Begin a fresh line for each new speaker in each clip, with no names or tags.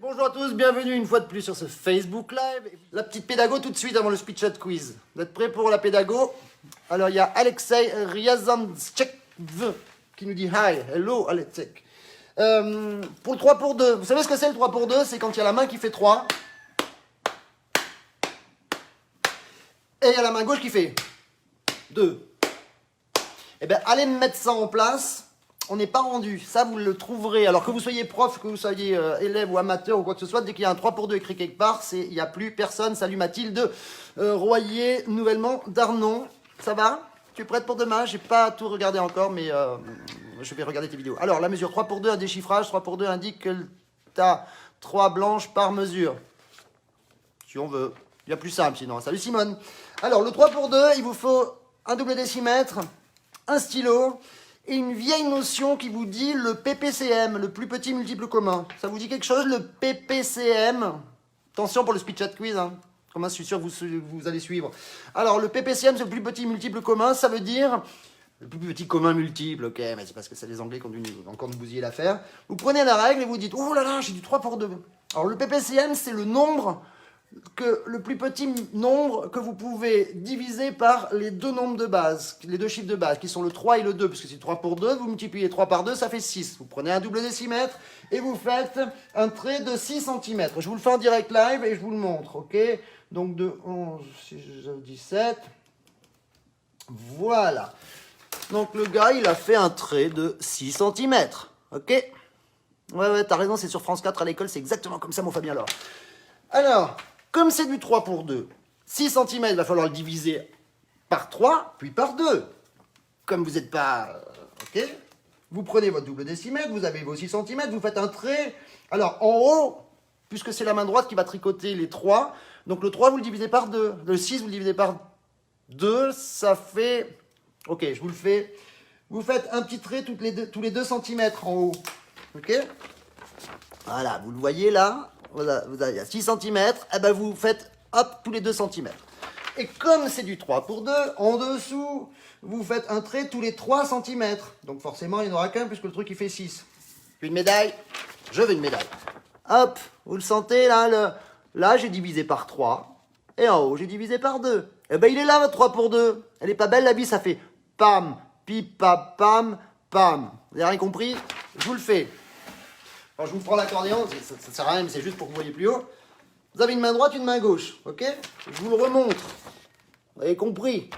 Bonjour à tous, bienvenue une fois de plus sur ce Facebook Live. La petite pédago tout de suite avant le speech chat quiz. Vous êtes prêts pour la pédago? Alors il y a Alexei Ryazanchek qui nous dit hi, hello Alexei. Pour le 3 pour 2, vous savez ce que c'est le 3 pour 2? C'est quand il y a la main qui fait 3 et il y a la main gauche qui fait 2. Eh bien allez mettre ça en place. On n'est pas rendu, ça vous le trouverez, alors que vous soyez prof, que vous soyez élève ou amateur ou quoi que ce soit, dès qu'il y a un 3 pour 2 écrit quelque part, il n'y a plus personne. Salut Mathilde, Royer, nouvellement d'Arnon, ça va? Tu es prête pour demain? J'ai pas tout regardé encore, mais je vais regarder tes vidéos. Alors la mesure 3 pour 2, un déchiffrage, 3 pour 2 indique que tu as 3 blanches par mesure. Si on veut, il y a plus simple sinon. Salut Simone. Alors le 3 pour 2, il vous faut un double décimètre, un stylo, et une vieille notion qui vous dit le PPCM, le plus petit multiple commun. Ça vous dit quelque chose, le PPCM? Attention pour le speech chat quiz, hein. Comment je suis sûr que vous allez suivre. Alors, le PPCM, c'est le plus petit multiple commun, ça veut dire... Le plus petit commun multiple, ok, mais c'est parce que c'est les Anglais qui ont encore de bousiller l'affaire. Vous prenez la règle et vous dites, oh là là, j'ai du 3 pour 2. Alors, le PPCM, c'est le nombre... le plus petit nombre que vous pouvez diviser par les deux nombres de base, les deux chiffres de base, qui sont le 3 et le 2, puisque c'est 3 pour 2, vous multipliez 3 par 2, ça fait 6. Vous prenez un double décimètre et vous faites un trait de 6 cm. Je vous le fais en direct live et je vous le montre, ok? Donc de 11, 17, voilà. Donc le gars, il a fait un trait de 6 cm, ok? Ouais, t'as raison, c'est sur France 4 à l'école, c'est exactement comme ça, mon Fabien Laure. Alors... Comme c'est du 3 pour 2, 6 cm, il va falloir le diviser par 3, puis par 2. Comme vous n'êtes pas... ok, vous prenez votre double décimètre, vous avez vos 6 cm, vous faites un trait. Alors, en haut, puisque c'est la main droite qui va tricoter les 3, donc le 3, vous le divisez par 2. Le 6, vous le divisez par 2, ça fait... Ok, je vous le fais. Vous faites un petit trait tous les 2 cm en haut. Ok? Voilà, vous le voyez là. Vous avez 6 cm, et ben vous faites, hop, tous les 2 cm. Et comme c'est du 3 pour 2, en dessous, vous faites un trait tous les 3 cm. Donc forcément, il n'y en aura qu'un, puisque le truc, il fait 6. Puis une médaille, je veux une médaille. Hop, vous le sentez, là, là j'ai divisé par 3, et en haut, j'ai divisé par 2. Et ben il est là, votre 3 pour 2. Elle est pas belle, la vie, ça fait pam, pipa, pam, pam. Vous avez rien compris? Je vous le fais. Alors, je vous prends l'accordéon, ça sert à rien, mais c'est juste pour que vous voyez plus haut. Vous avez une main droite, une main gauche, ok? Je vous le remontre. Vous avez compris?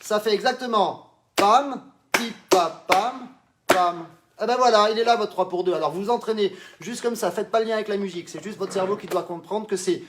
Ça fait exactement pam, pipa, pam, pam. Eh ben voilà, il est là votre 3 pour 2. Alors vous vous entraînez juste comme ça, faites pas le lien avec la musique. C'est juste votre cerveau qui doit comprendre que c'est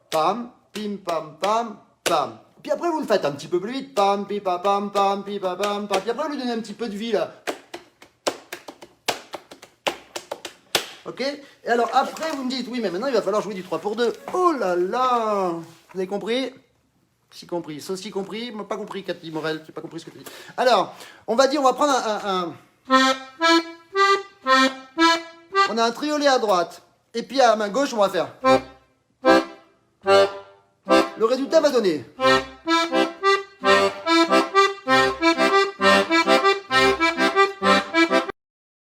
pam, pim, pam, pam, pam. Puis après vous le faites un petit peu plus vite. Pam, pipa, pam, pam, pipa, pam, pam. Puis après vous lui donnez un petit peu de vie là. Ok? Et alors après vous me dites, oui mais maintenant il va falloir jouer du 3 pour 2. Oh là là! Vous avez compris? Si compris. Ceci compris? Pas compris, Cathy Morel. J'ai pas compris ce que tu dis. Alors, on va dire, on va prendre on a un triolet à droite. Et puis à main gauche, on va faire. Le résultat va donner.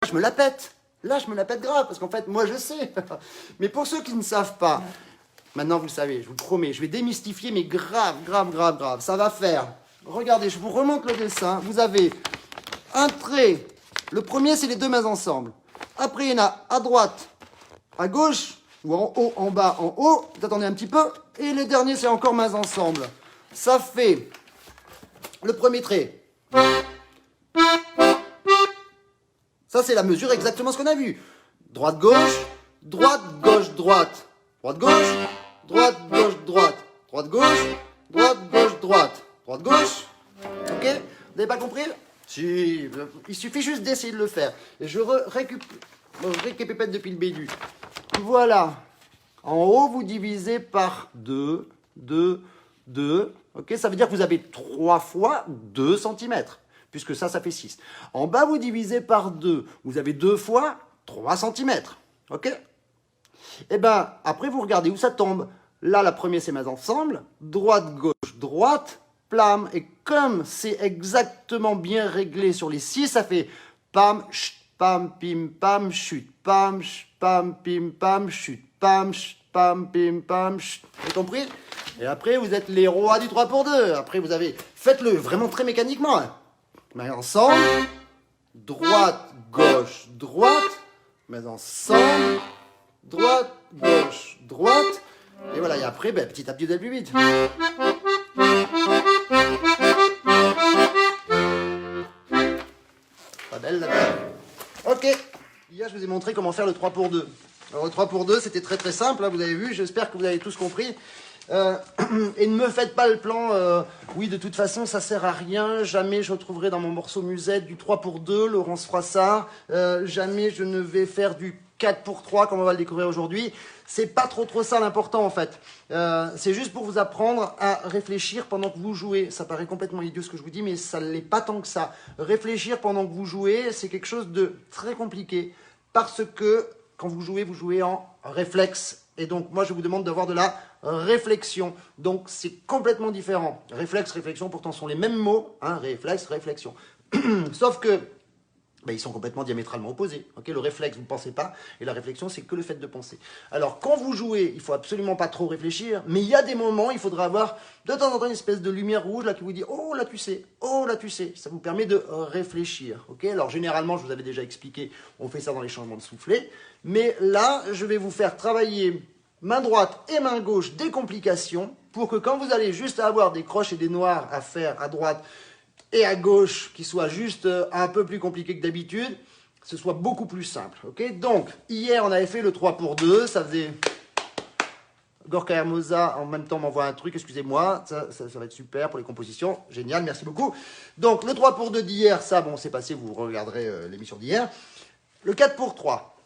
Je me la pète. Là, je me la pète grave, parce qu'en fait, moi, je sais. Mais pour ceux qui ne savent pas, maintenant, vous le savez, je vous promets, je vais démystifier, mais grave, grave, grave, grave. Ça va faire, regardez, je vous remonte le dessin. Vous avez un trait. Le premier, c'est les deux mains ensemble. Après, il y en a à droite, à gauche, ou en haut, en bas, en haut. Vous attendez un petit peu. Et le dernier, c'est encore mains ensemble. Ça fait le premier trait. Ça, c'est la mesure exactement ce qu'on a vu. Droite, gauche, droite, gauche, droite. Droite, gauche, droite, gauche, droite. Droite, gauche, droite, gauche, droite. Droite, gauche. Ok? Vous n'avez pas compris? Si, il suffit juste d'essayer de le faire. Et je récupère depuis le début. Voilà. En haut, vous divisez par 2, 2, 2. Ok? Ça veut dire que vous avez 3 fois 2 cm. Puisque ça fait 6. En bas, vous divisez par 2. Vous avez 2 fois 3 cm. Ok? Et bien, après, vous regardez où ça tombe. Là, la première, c'est mains ensemble. Droite, gauche, droite, plam. Et comme c'est exactement bien réglé sur les 6, ça fait pam, chut, pam, pim, pam, chut. pam, pam, pim, pam, chut, pam, pam, pim, pam, chut. Vous avez compris? Et après, vous êtes les rois du 3 pour 2. Après, vous avez... Faites-le vraiment très mécaniquement. Hein. Mais ensemble, droite, gauche, droite. Mais ensemble, droite, gauche, droite. Et voilà, et après, ben, petit à petit, vous allez plus vite. Pas belle la table. Ok. Hier, je vous ai montré comment faire le 3 pour 2. Alors, le 3 pour 2, c'était très très simple, hein, vous avez vu. J'espère que vous avez tous compris. Et ne me faites pas le plan, oui, de toute façon, ça sert à rien. Jamais je retrouverai dans mon morceau musette du 3 pour 2, Laurence Froissart. Jamais je ne vais faire du 4 pour 3, comme on va le découvrir aujourd'hui. C'est pas trop ça l'important, en fait. C'est juste pour vous apprendre à réfléchir pendant que vous jouez. Ça paraît complètement idiot ce que je vous dis, mais ça ne l'est pas tant que ça. Réfléchir pendant que vous jouez, c'est quelque chose de très compliqué. Parce que, quand vous jouez en réflexe. Et donc, moi, je vous demande d'avoir de la réflexion. Donc, c'est complètement différent. Réflexe, réflexion, pourtant, sont les mêmes mots. Hein, réflexe, réflexion. Sauf que, ben, ils sont complètement diamétralement opposés. Okay, le réflexe, vous ne pensez pas. Et la réflexion, c'est que le fait de penser. Alors, quand vous jouez, il ne faut absolument pas trop réfléchir. Mais il y a des moments, il faudra avoir de temps en temps une espèce de lumière rouge là, qui vous dit « Oh, là, tu sais. Oh, là, tu sais. » Ça vous permet de réfléchir. Okay, alors, généralement, je vous avais déjà expliqué, on fait ça dans les changements de soufflet. Mais là, je vais vous faire travailler main droite et main gauche des complications pour que quand vous allez juste avoir des croches et des noirs à faire à droite et à gauche qui soient juste un peu plus compliqués que d'habitude, ce soit beaucoup plus simple. Okay, donc, hier, on avait fait le 3 pour 2. Ça faisait... Gorka Hermosa, en même temps, m'envoie un truc, excusez-moi. Ça va être super pour les compositions. Génial, merci beaucoup. Donc, le 3 pour 2 d'hier, ça, bon, c'est passé, vous regarderez l'émission d'hier. Le 4 pour 3.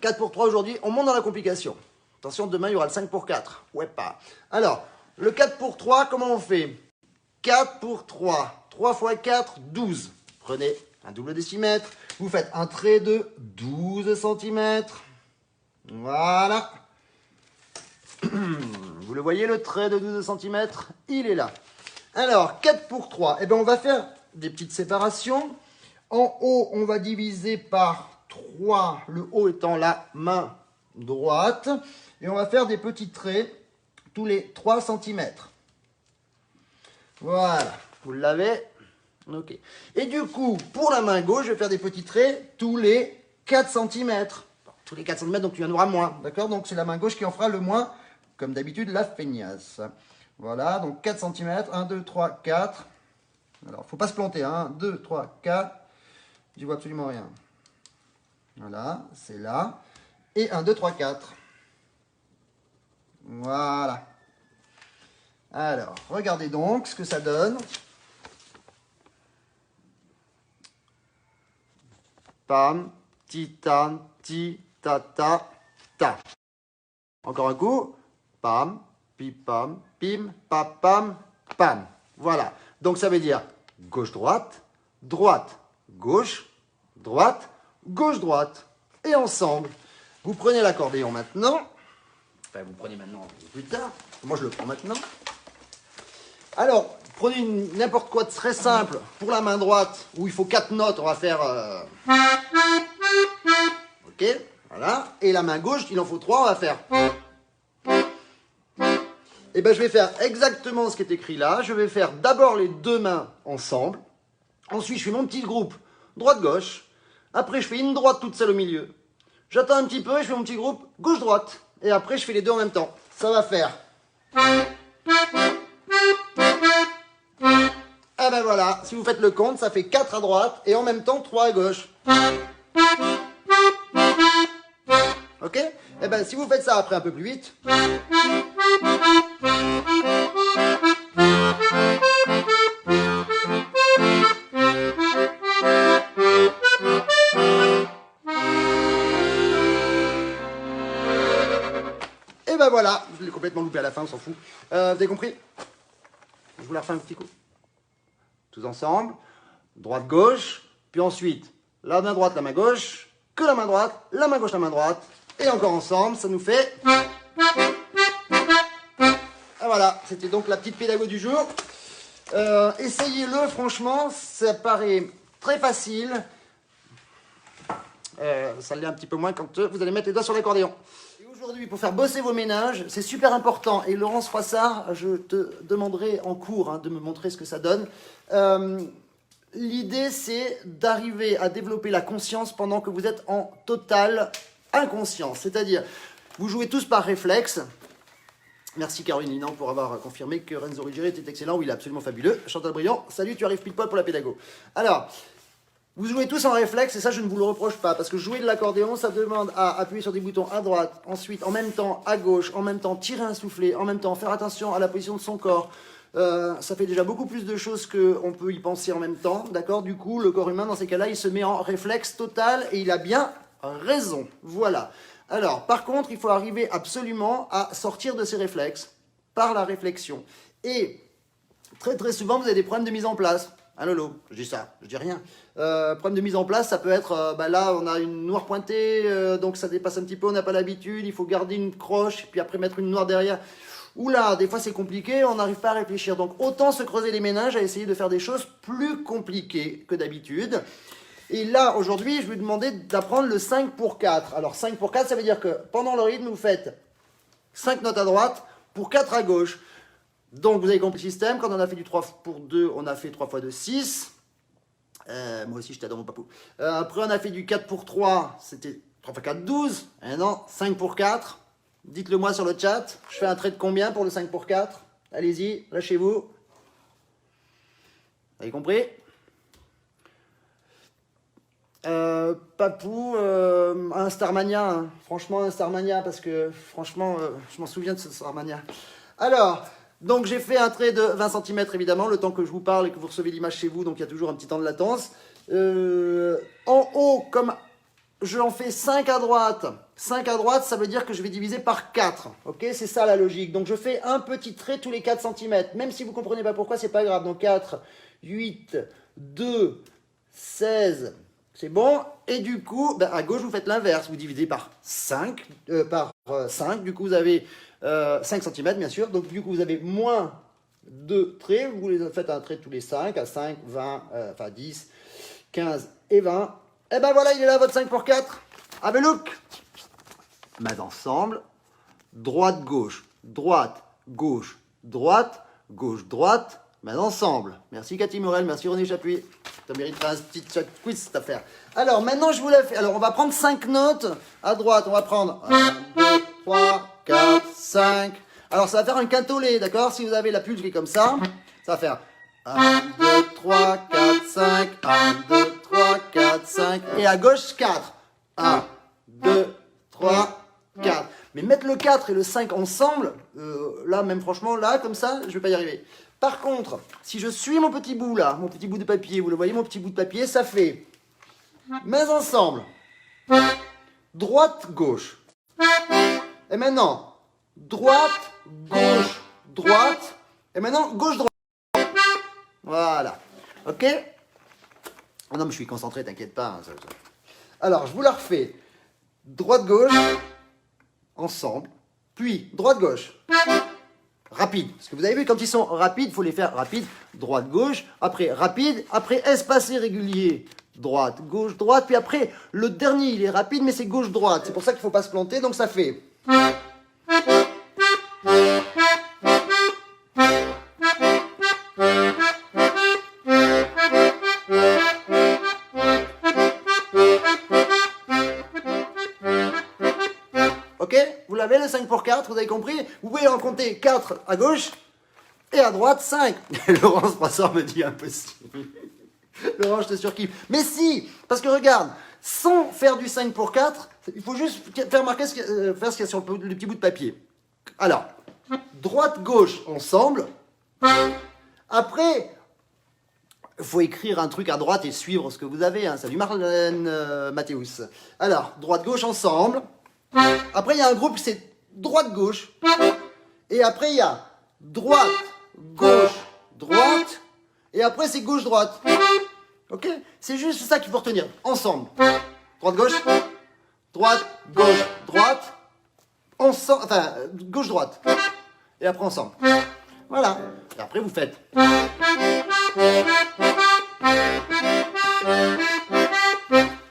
4 pour 3 aujourd'hui, on monte dans la complication. Attention, demain, il y aura le 5 pour 4. Ouais, pas. Alors, le 4 pour 3, comment on fait? 4 pour 3. 3 fois 4, 12. Prenez un double décimètre. Vous faites un trait de 12 cm. Voilà. Vous le voyez, le trait de 12 cm? Il est là. Alors, 4 pour 3. Eh bien, on va faire des petites séparations. En haut, on va diviser par 3, le haut étant la main droite. Et on va faire des petits traits tous les 3 cm. Voilà, vous l'avez. Ok. Et du coup, pour la main gauche, je vais faire des petits traits tous les 4 cm. Bon, tous les 4 cm, donc il y en aura moins. D'accord? Donc c'est la main gauche qui en fera le moins, comme d'habitude, la feignasse. Voilà, donc 4 cm. 1, 2, 3, 4. Alors, il ne faut pas se planter. 1, 2, 3, 4. Je vois absolument rien. Voilà, c'est là. Et 1, 2, 3, 4. Voilà. Alors, regardez donc ce que ça donne. Pam, titan, ti, ta, ta, ta. Encore un coup. Pam, pi, pam, pim, pa, pam, pam. Voilà. Donc ça veut dire gauche-droite, droite, gauche, droite, gauche-droite. Et ensemble, vous prenez l'accordéon maintenant. Enfin, vous prenez maintenant plus tard. Moi, je le prends maintenant. Alors, prenez n'importe quoi de très simple pour la main droite, où il faut 4 notes. On va faire... Ok, voilà. Et la main gauche, il en faut 3. On va faire... Et bien, je vais faire exactement ce qui est écrit là. Je vais faire d'abord les deux mains ensemble. Ensuite, je fais mon petit groupe droite-gauche. Après, je fais une droite toute seule au milieu. J'attends un petit peu et je fais mon petit groupe gauche-droite. Et après, je fais les deux en même temps. Ça va faire... Ah ben voilà, si vous faites le compte, ça fait 4 à droite et en même temps 3 à gauche. Ok? Eh ben si vous faites ça après un peu plus vite... Et ben voilà, je l'ai complètement loupé à la fin, on s'en fout. Vous avez compris? Je vous la refais un petit coup. Tous ensemble, droite-gauche, puis ensuite la main droite, la main gauche, que la main droite, la main gauche, la main droite, et encore ensemble, ça nous fait... Ah voilà, c'était donc la petite pédago du jour. Essayez-le, franchement, ça paraît très facile. Ça l'est un petit peu moins quand vous allez mettre les doigts sur l'accordéon. Et aujourd'hui, pour faire bosser vos méninges, c'est super important. Et Laurence Froissart, je te demanderai en cours de me montrer ce que ça donne. L'idée, c'est d'arriver à développer la conscience pendant que vous êtes en totale inconscience. C'est-à-dire, vous jouez tous par réflexe. Merci Caroline Linan pour avoir confirmé que Renzo Ruggieri était excellent. Oui, il est absolument fabuleux. Chantal Briand, salut, tu arrives pile poil pour la pédago. Alors, vous jouez tous en réflexe et ça, je ne vous le reproche pas. Parce que jouer de l'accordéon, ça demande à appuyer sur des boutons à droite, ensuite en même temps à gauche, en même temps tirer un soufflet, en même temps faire attention à la position de son corps. Ça fait déjà beaucoup plus de choses qu'on peut y penser en même temps. D'accord? Du coup, le corps humain, dans ces cas-là, il se met en réflexe total et il a bien raison. Voilà. Alors, par contre, il faut arriver absolument à sortir de ces réflexes par la réflexion. Et très très souvent, vous avez des problèmes de mise en place. Ah lolo, je dis ça, je dis rien. Problème de mise en place, ça peut être, là on a une noire pointée, donc ça dépasse un petit peu, on n'a pas l'habitude, il faut garder une croche, puis après mettre une noire derrière. Oula, des fois c'est compliqué, on n'arrive pas à réfléchir. Donc autant se creuser les méninges à essayer de faire des choses plus compliquées que d'habitude. Et là, aujourd'hui, je vais vous demander d'apprendre le 5 pour 4. Alors 5 pour 4, ça veut dire que pendant le rythme, vous faites 5 notes à droite pour 4 à gauche. Donc vous avez compris le système. Quand on a fait du 3 pour 2, on a fait 3 fois 2, 6. Moi aussi, j'étais dans mon papou. Après, on a fait du 4 pour 3, c'était 3 fois 4, 12. Non, 5 pour 4. Dites-le moi sur le chat. Je fais un trait de combien pour le 5 pour 4? Allez-y, lâchez-vous. Vous avez compris? Papou, un Starmania, franchement un Starmania, parce que franchement, je m'en souviens de ce Starmania. Alors, donc j'ai fait un trait de 20 cm évidemment, le temps que je vous parle et que vous recevez l'image chez vous, donc il y a toujours un petit temps de latence. En haut, comme j'en fais 5 à droite, 5 à droite, ça veut dire que je vais diviser par 4, ok? C'est ça la logique. Donc je fais un petit trait tous les 4 cm, même si vous ne comprenez pas pourquoi, c'est pas grave. Donc 4, 8, 2, 16... C'est bon. Et du coup, à gauche, vous faites l'inverse. Vous divisez par 5. Du coup, vous avez 5 cm, bien sûr. Donc, du coup, vous avez moins 2 traits. Vous les faites un trait tous les 5, à 5, 20, 10, 15 et 20. Et ben voilà, il est là, votre 5 pour 4. Have a look. Mains ensemble. Droite, gauche, droite, gauche, droite, gauche, droite. Mains ensemble. Merci Cathy Morel, merci René Chapuis. Ça mérite pas un petit quiz cette affaire. Alors maintenant je vous la fais. Alors on va prendre 5 notes à droite. On va prendre 1, 2, 3, 4, 5. Alors ça va faire un quintolé, d'accord? Si vous avez la pulse qui est comme ça va faire 1, 2, 3, 4, 5. 1, 2, 3, 4, 5. Et à gauche 4. 1, 2, 3, 4. Mais mettre le 4 et le 5 ensemble, là même franchement, là comme ça, je vais pas y arriver. Par contre, si je suis mon petit bout là, mon petit bout de papier, vous le voyez, mon petit bout de papier, ça fait mains ensemble, droite, gauche. Et maintenant, droite, gauche, droite. Et maintenant, gauche, droite. Voilà. Ok? Oh non, mais je suis concentré, t'inquiète pas. Alors, je vous la refais. Droite, gauche, ensemble. Puis, droite, gauche. Rapide, parce que vous avez vu, quand ils sont rapides, il faut les faire rapides, droite, gauche, après rapide, après espacé régulier, droite, gauche, droite, puis après, le dernier, il est rapide, mais c'est gauche, droite, c'est pour ça qu'il ne faut pas se planter, donc ça fait... Ok? Vous l'avez le 5 pour 4, vous avez compris? Vous pouvez en compter 4 à gauche et à droite 5. Laurence Brassard me dit impossible. Laurent, je te surkiffe. Mais si, parce que regarde, sans faire du 5 pour 4, il faut juste faire marquer faire ce qu'il y a sur le petit bout de papier. Alors, droite, gauche, ensemble. Après, il faut écrire un truc à droite et suivre ce que vous avez. Salut Marlène Mathéus. Alors, droite, gauche, ensemble. Après, il y a un groupe, c'est droite-gauche. Et après, il y a droite, gauche, droite. Et après, c'est gauche-droite. Ok? C'est juste ça qu'il faut retenir. Ensemble. Droite-gauche. Droite, gauche, droite. Ensemble. Enfin, gauche-droite. Et après, ensemble. Voilà. Et après, vous faites.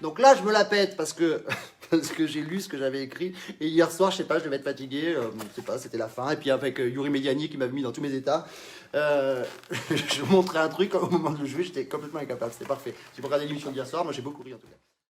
Donc là, je me la pète parce que, parce que j'ai lu ce que j'avais écrit. Et hier soir, je sais pas, je devais être fatigué. Je sais pas, c'était la fin. Et puis avec Yuri Mediani qui m'avait mis dans tous mes états, je montrais un truc au moment de le jouer. J'étais complètement incapable. C'était parfait. J'ai regardé l'émission d'hier soir. Moi, j'ai beaucoup ri en tout cas.